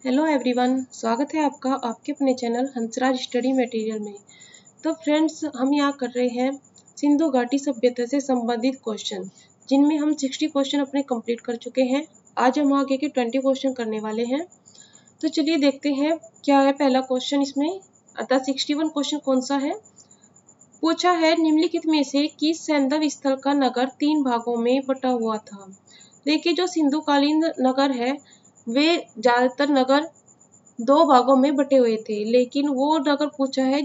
Hello everyone, स्वागत है आपका आपके अपने चैनल हंसराज स्टडी मटेरियल में। तो फ्रेंड्स, हम यहाँ कर रहे हैं सिंधु घाटी सभ्यता से संबंधित क्वेश्चन, जिनमें हम 60 क्वेश्चन अपने कंप्लीट कर चुके हैं। आज हम आगे के 20 क्वेश्चन करने वाले हैं। तो चलिए देखते हैं क्या है पहला क्वेश्चन इसमें। अतः 61 क्वेश्चन कौन सा है, पूछा है निम्नलिखित में से किस सैंधव स्थल का नगर 3 भागों में बटा हुआ था। देखिए, जो सिंधुकालीन नगर है वे ज्यादातर नगर 2 भागों में बटे हुए थे, लेकिन वो नगर पूछा है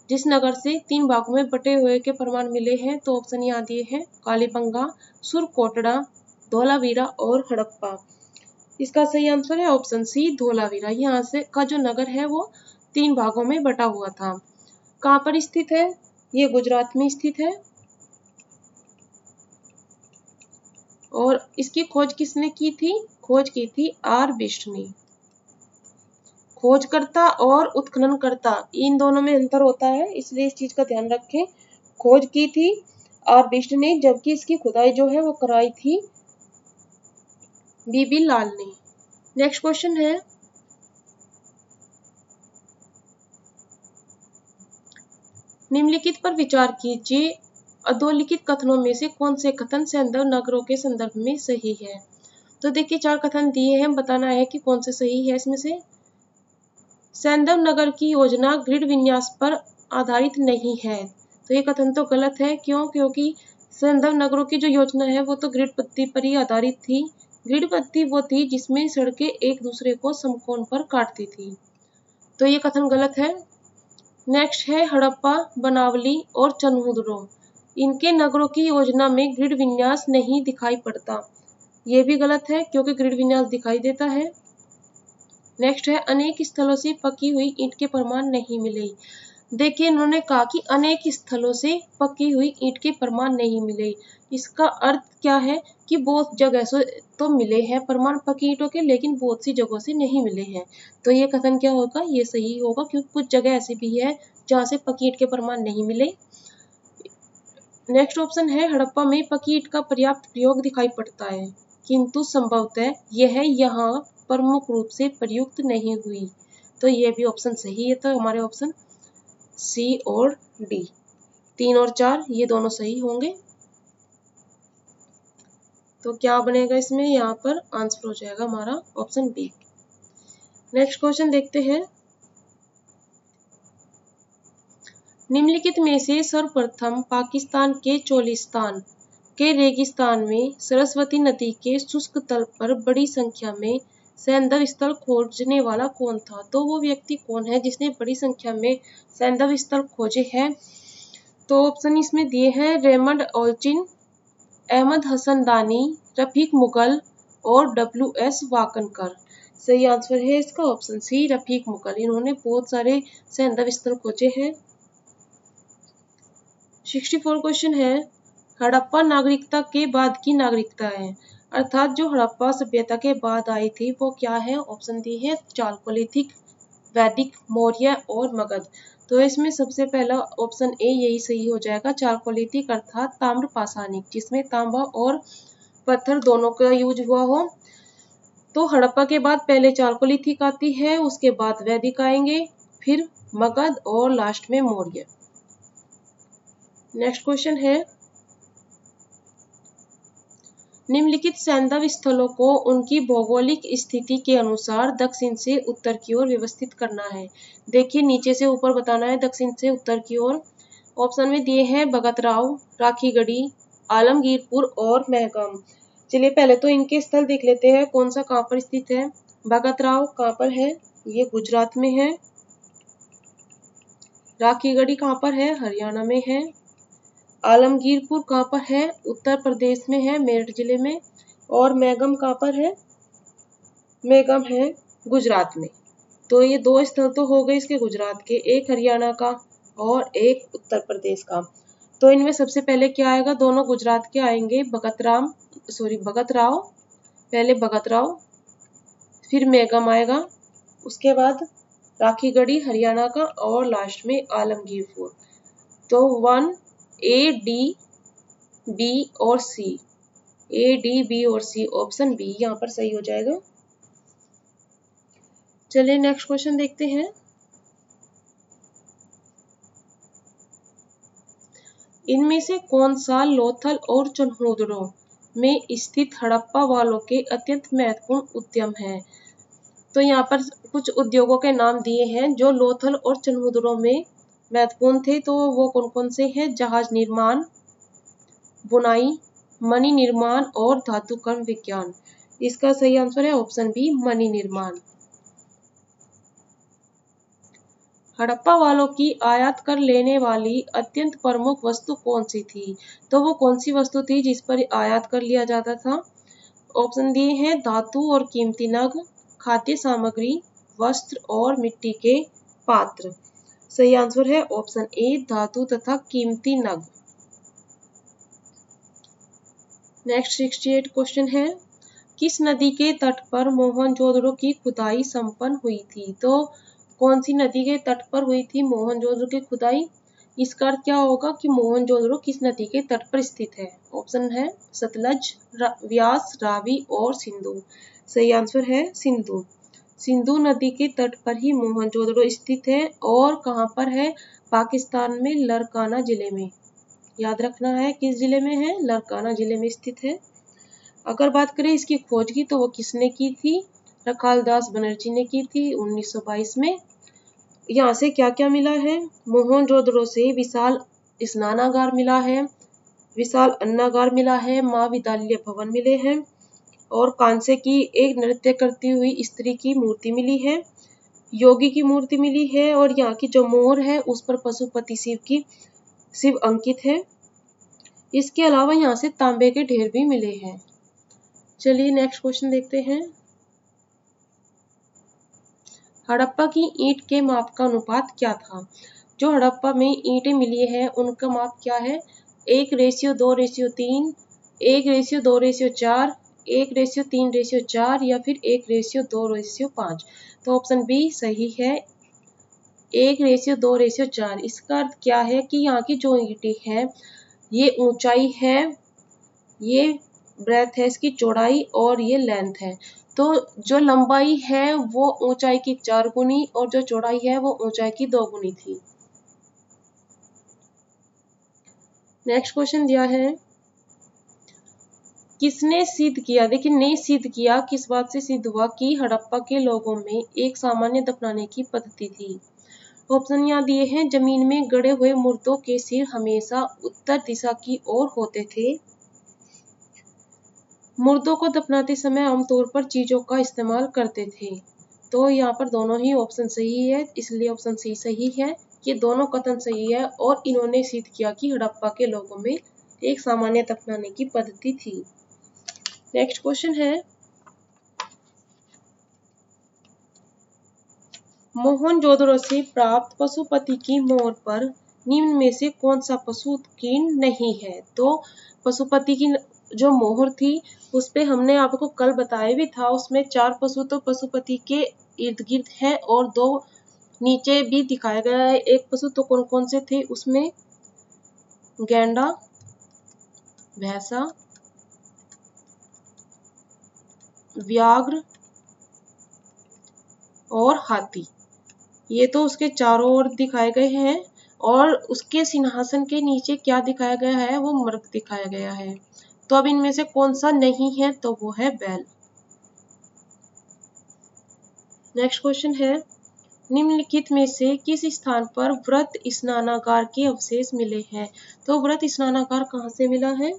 जिस नगर से 3 भागों में बटे हुए के प्रमाण मिले हैं। तो ऑप्शन यहाँ दिए हैं कालीबंगा, सुरकोटड़ा, धोलावीरा और हड़प्पा। इसका सही आंसर है ऑप्शन सी धोलावीरा। यहाँ से का जो नगर है वो 3 भागों में बटा हुआ था। कहाँ पर स्थित है, ये गुजरात में स्थित है। और इसकी खोज किसने की थी, खोज की थी आर बिष्ट ने। खोजकर्ता और उत्खननकर्ता, इन दोनों में अंतर होता है, इसलिए इस चीज का ध्यान रखें। खोज की थी आर बिष्ट ने, जबकि इसकी खुदाई जो है वो कराई थी बीबी लाल ने। नेक्स्ट क्वेश्चन है, निम्नलिखित पर विचार कीजिए, अधोलिखित कथनों में से कौन से कथन सैंधव नगरों के संदर्भ में सही है। तो देखिए, 4 कथन दिए हैं, बताना है कि कौन से सही है इसमें से। सैंधव नगर की योजना ग्रिड विन्यास पर आधारित नहीं है, तो ये कथन तो गलत है। क्यों? क्योंकि सैंधव नगरों की जो योजना है वो तो ग्रिड पट्टी पर ही आधारित थी। ग्रिड पट्टी वो थी जिसमें सड़कें एक दूसरे को समकोण पर काटती थी, तो ये कथन गलत है। नेक्स्ट है हड़प्पा, बनावली और चन्हुद्रो, इनके नगरों की योजना में ग्रिड विन्यास नहीं दिखाई पड़ता, ये भी गलत है क्योंकि ग्रिड विन्यास दिखाई देता है। नेक्स्ट है अनेक स्थलों से पकी हुई ईंट के प्रमाण नहीं मिले। देखिए, इन्होंने कहा कि अनेक स्थलों से पकी हुई ईंट के प्रमाण नहीं मिले। इसका अर्थ क्या है कि बहुत जगह से तो मिले हैं प्रमाण पकी ईंटों के, लेकिन बहुत सी जगहों से नहीं मिले हैं। तो ये कथन क्या होगा, ये सही होगा, क्योंकि कुछ जगह ऐसी भी है जहाँ से पकी ईंट के प्रमाण नहीं मिले। नेक्स्ट ऑप्शन है हड़प्पा में पकी ईंट का पर्याप्त प्रयोग दिखाई पड़ता है, किंतु संभवतः यह यहाँ प्रमुख रूप से प्रयुक्त नहीं हुई। तो ये भी ऑप्शन सही है। तो हमारे ऑप्शन सी और डी, 3 और 4 ये दोनों सही होंगे। तो क्या बनेगा इसमें, यहाँ पर आंसर हो जाएगा हमारा ऑप्शन बी। नेक्स्ट क्वेश्चन देखते हैं, निम्नलिखित में से सर्वप्रथम पाकिस्तान के चोलिस्तान के रेगिस्तान में सरस्वती नदी के शुष्क तल पर बड़ी संख्या में सैंधव स्थल खोजने वाला कौन था। तो वो व्यक्ति कौन है जिसने बड़ी संख्या में सैंधव स्थल खोजे हैं। तो ऑप्शन इसमें दिए हैं रेमंड ओल्चिन, अहमद हसन दानी, रफीक मुगल और WS वाकनकर। सही आंसर है इसका ऑप्शन सी रफीक मुगल। इन्होंने बहुत सारे सैंधव स्थल खोजे हैं। 64 क्वेश्चन है, हड़प्पा नागरिकता के बाद की नागरिकता है, अर्थात जो हड़प्पा सभ्यता के बाद आई थी वो क्या है। ऑप्शन दी है चालकोलिथिक, वैदिक, मौर्य और मगध। तो इसमें सबसे पहला ऑप्शन ए यही सही हो जाएगा, चालकोलिथिक अर्थात ताम्र पाषाणिक, जिसमें तांबा और पत्थर दोनों का यूज हुआ हो। तो हड़प्पा के बाद पहले चालकोलिथिक आती है, उसके बाद वैदिक आएंगे, फिर मगध और लास्ट में मौर्य। नेक्स्ट क्वेश्चन है, निम्नलिखित सैंधव स्थलों को उनकी भौगोलिक स्थिति के अनुसार दक्षिण से उत्तर की ओर व्यवस्थित करना है। देखिए, नीचे से ऊपर बताना है दक्षिण से उत्तर की ओर। ऑप्शन में दिए हैं भगतराव, राखीगढ़ी, आलमगीरपुर और महगाम। चलिए पहले तो इनके स्थल देख लेते हैं, कौन सा कहाँ पर स्थित है। भगतराव कहाँ पर है, ये गुजरात में है। राखीगढ़ी कहाँ पर है, हरियाणा में है। आलमगीरपुर कहाँ पर है, उत्तर प्रदेश में है, मेरठ जिले में। और मैगम कहाँ पर है, मैगम है गुजरात में। तो ये 2 स्थल तो हो गए इसके गुजरात के, एक हरियाणा का और एक उत्तर प्रदेश का। तो इनमें सबसे पहले क्या आएगा, दोनों गुजरात के आएंगे, भगतराव, पहले भगतराव फिर मैगम आएगा, उसके बाद राखीगढ़ी हरियाणा का और लास्ट में आलमगीरपुर। तो 1 A D B और C, A D B और C, ऑप्शन बी यहाँ पर सही हो जाएगा। चलिए नेक्स्ट क्वेश्चन देखते हैं। इनमें से कौन सा लोथल और चन्होदरों में स्थित हड़प्पा वालों के अत्यंत महत्वपूर्ण उद्यम है? तो यहाँ पर कुछ उद्योगों के नाम दिए हैं जो लोथल और चन्होदरों में महत्वपूर्ण थे। तो वो कौन कौन से हैं? जहाज निर्माण, बुनाई, मणि निर्माण और धातुकर्म विज्ञान। इसका सही आंसर है ऑप्शन बी, मणि निर्माण। हड़प्पा वालों की आयात कर लेने वाली अत्यंत प्रमुख वस्तु कौन सी थी? तो वो कौन सी वस्तु थी जिस पर आयात कर लिया जाता था? ऑप्शन दिए हैं धातु और कीमती नग, खाद्य सामग्री, वस्त्र और मिट्टी के पात्र। सही आंसर है ऑप्शन ए, धातु तथा कीमती नग। नेक्स्ट 68 क्वेश्चन है। किस नदी के तट पर मोहनजोदड़ो की खुदाई संपन्न हुई थी? तो कौन सी नदी के तट पर हुई थी मोहनजोदड़ो की खुदाई? इसका अर्थ क्या होगा कि मोहनजोदड़ो किस नदी के तट पर स्थित है? ऑप्शन है सतलज, व्यास, रावी और सिंधु। सही आंसर है सिंधु। सिंधु नदी के तट पर ही मोहनजोदड़ो स्थित है। और कहाँ पर है? पाकिस्तान में लरकाना जिले में। याद रखना है किस जिले में है? लरकाना जिले में स्थित है। अगर बात करें इसकी खोज की तो वो किसने की थी? रखालदास बनर्जी ने की थी 1922 में। यहाँ से क्या क्या मिला है? मोहनजोदड़ो से विशाल स्नानागार मिला है, विशाल अन्नागार मिला है, महाविद्यालय भवन मिले हैं और कांसे की एक नृत्य करती हुई स्त्री की मूर्ति मिली है, योगी की मूर्ति मिली है और यहाँ की जो मोर है उस पर पशुपति शिव अंकित है। इसके अलावा यहाँ से तांबे के ढेर भी मिले हैं। चलिए नेक्स्ट क्वेश्चन देखते हैं। हड़प्पा की ईंट के माप का अनुपात क्या था? जो हड़प्पा में ईंटें मिली हैं उनका माप क्या है? 1:2:3, 1:2:4, 1:3:4 या फिर 1:2:5। तो ऑप्शन बी सही है, 1:2:4। इसका अर्थ क्या है कि यहाँ की जो ईंटें हैं ये ऊंचाई है, ये ब्रेथ है इसकी चौड़ाई और ये लेंथ है। तो जो लंबाई है वो ऊंचाई की 4 गुनी और जो चौड़ाई है वो ऊंचाई की 2 गुनी थी। नेक्स्ट क्वेश्चन दिया है। किसने सिद्ध किया? देखिए नहीं सिद्ध किया, किस बात से सिद्ध हुआ कि हड़प्पा के लोगों में एक सामान्य दफनाने की पद्धति थी। ऑप्शन यहाँ दिए हैं। जमीन में गड़े हुए मुर्दों के सिर हमेशा उत्तर दिशा की ओर होते थे। मुर्दों को दफनाते समय आमतौर पर चीजों का इस्तेमाल करते थे। तो यहाँ पर दोनों ही ऑप्शन सही है, इसलिए ऑप्शन सी सही है। ये दोनों कथन सही है और इन्होंने सिद्ध किया कि हड़प्पा के लोगों में एक सामान्य दफनाने की पद्धति थी। नेक्स्ट क्वेश्चन है। मोहनजोदड़ो से प्राप्त पशुपति की मोहर पर निम्न में से कौन सा पशु उत्कीर्ण नहीं है? तो पशुपति की जो मोहर थी उस पे हमने आपको कल बताया भी था, उसमें 4 पशु तो पशुपति के इर्द गिर्द है और 2 नीचे भी दिखाया गया है। एक पशु तो कौन कौन से थे उसमें? गैंडा, भैंसा, व्याघ्र और हाथी। ये तो उसके चारों ओर दिखाए गए हैं और उसके सिंहासन के नीचे क्या दिखाया गया है? वो मृग दिखाया गया है। तो अब इनमें से कौन सा नहीं है? तो वो है बैल। नेक्स्ट क्वेश्चन है। निम्नलिखित में से किस स्थान पर वृत्त स्नानागार के अवशेष मिले हैं? तो वृत्त स्नानागार कहाँ से मिला है?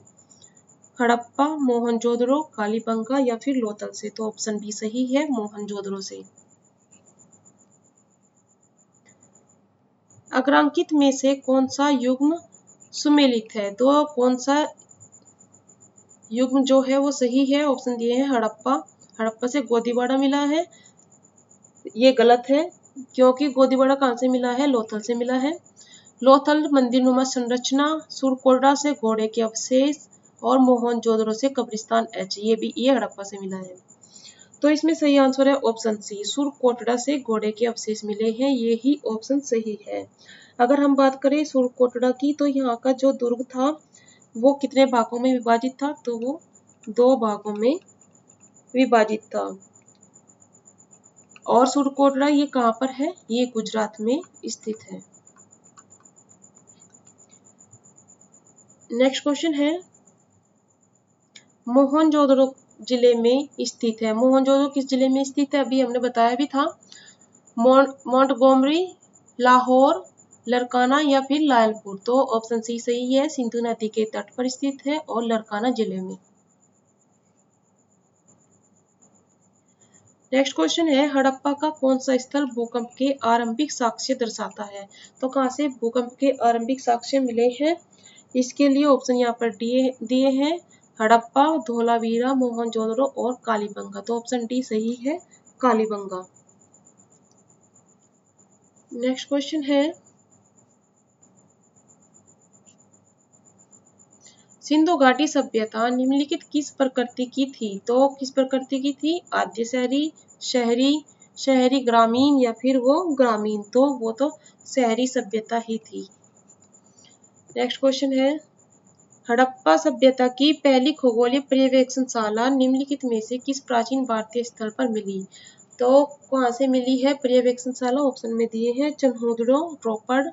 हड़प्पा, मोहनजोदड़ो, कालीबंगा या फिर लोथल से। तो ऑप्शन बी सही है, मोहनजोदड़ो से। अग्रांकित में से कौन सा युग्म सुमेलित है? तो कौन सा युग्म जो है वो सही है? ऑप्शन दिए हैं हड़प्पा, हड़प्पा से गोदीवाड़ा मिला है। ये गलत है क्योंकि गोदीवाड़ा कहाँ से मिला है? लोथल से मिला है। लोथल मंदिरनुमा संरचना, सुरकोटड़ा से घोड़े के अवशेष और मोहनजोदड़ो से कब्रिस्तान एच, ये हड़प्पा से मिला है। तो इसमें सही आंसर है ऑप्शन सी, सुरकोटड़ा से घोड़े के अवशेष मिले हैं, ये ही ऑप्शन सही है। अगर हम बात करें सुरकोटड़ा की तो यहाँ का जो दुर्ग था वो कितने भागों में विभाजित था? तो वो 2 भागों में विभाजित था और सुरकोटड़ा ये कहाँ पर है? ये गुजरात में स्थित है। नेक्स्ट क्वेश्चन है, मोहनजोदड़ो जिले में स्थित है। मोहनजोदड़ो किस जिले में स्थित है? अभी हमने बताया भी था। मोंटगोमरी, लाहौर, लरकाना या फिर लायलपुर। तो ऑप्शन सी सही है, सिंधु नदी के तट पर स्थित है और लरकाना जिले में। नेक्स्ट क्वेश्चन है, हड़प्पा का कौन सा स्थल भूकंप के आरंभिक साक्ष्य दर्शाता है? तो कहाँ से भूकंप के आरंभिक साक्ष्य मिले हैं? इसके लिए ऑप्शन यहाँ पर दिए हैं, हड़प्पा, धोलावीरा, मोहनजोदड़ो और कालीबंगा। तो ऑप्शन डी सही है, कालीबंगा। नेक्स्ट क्वेश्चन है, सिंधु घाटी सभ्यता निम्नलिखित किस प्रकृति की थी? तो किस प्रकृति की थी? आद्य शहरी, शहरी, शहरी ग्रामीण या फिर वो ग्रामीण। तो वो तो शहरी सभ्यता ही थी। नेक्स्ट क्वेश्चन है, हड़प्पा सभ्यता की पहली खगोलीय पर्यवेक्षणशाला निम्नलिखित में से किस प्राचीन भारतीय स्थल पर मिली? तो कहाँ से मिली है पर्यवेक्षणशाला? ऑप्शन में दिए हैं, चन्होदड़ो, रोपड़,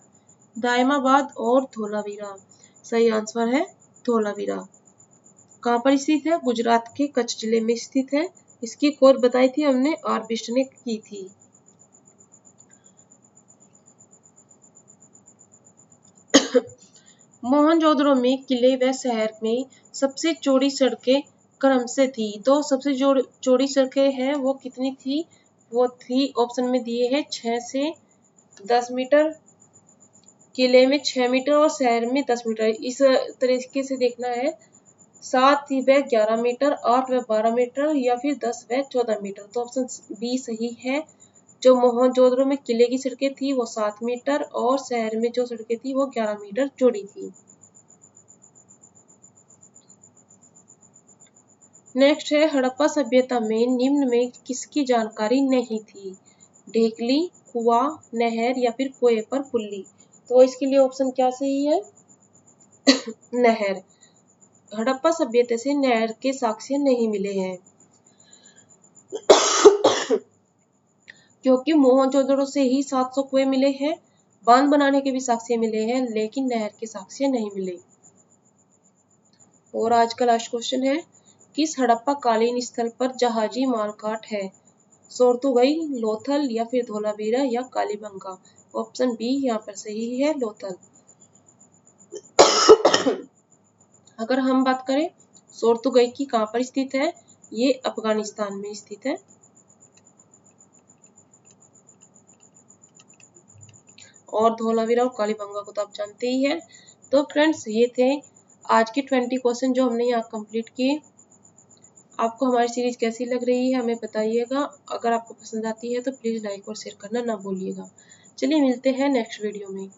दायमाबाद और धोलावीरा। सही आंसर है धोलावीरा। कहाँ पर स्थित है? गुजरात के कच्छ जिले में स्थित है। इसकी खोज बताई थी हमने, ऑर्बिस्ट ने की थी। मोहनजोदड़ो में किले व शहर में सबसे चौड़ी सड़कें क्रम से थी। तो सबसे चौड़ी सड़कें हैं वो कितनी थी? वो थी, ऑप्शन में दिए हैं, 6 से 10 मीटर, किले में 6 मीटर और शहर में 10 मीटर। इस तरीके से देखना है, 7 व 11 मीटर, 8 व 12 मीटर या फिर 10 व 14 मीटर। तो ऑप्शन बी सही है। जो मोहनजोदड़ो में किले की सड़कें थी वो 7 मीटर और शहर में जो सड़कें थी वो 11 मीटर चौड़ी थी। नेक्स्ट है, हड़प्पा सभ्यता में निम्न में किसकी जानकारी नहीं थी? ढेकली, कुआं, नहर या फिर कुएं पर पुल्ली। तो इसके लिए ऑप्शन क्या सही है? नहर। हड़प्पा सभ्यता से नहर के साक्ष्य नहीं मिले हैं क्योंकि मोहनजोदड़ो से ही 700 कुएं मिले हैं, बांध बनाने के भी साक्ष्य मिले हैं, लेकिन नहर के साक्ष्य नहीं मिले। और आज का लास्ट क्वेश्चन है, किस हड़प्पा कालीन स्थल पर जहाजी मालघाट है? सोरतुगई, लोथल या फिर धोलावीरा या कालीबंगा। ऑप्शन बी यहाँ पर सही है, लोथल। अगर हम बात करें सोरतुगई की कहाँ पर स्थित है? ये अफगानिस्तान में स्थित है। और धोलावीरा और कालीबंगा को तो आप जानते ही हैं। तो फ्रेंड्स, ये थे आज के 20 क्वेश्चन जो हमने यहाँ कंप्लीट किए। आपको हमारी सीरीज कैसी लग रही है हमें बताइएगा। अगर आपको पसंद आती है तो प्लीज़ लाइक और शेयर करना ना भूलिएगा। चलिए मिलते हैं नेक्स्ट वीडियो में।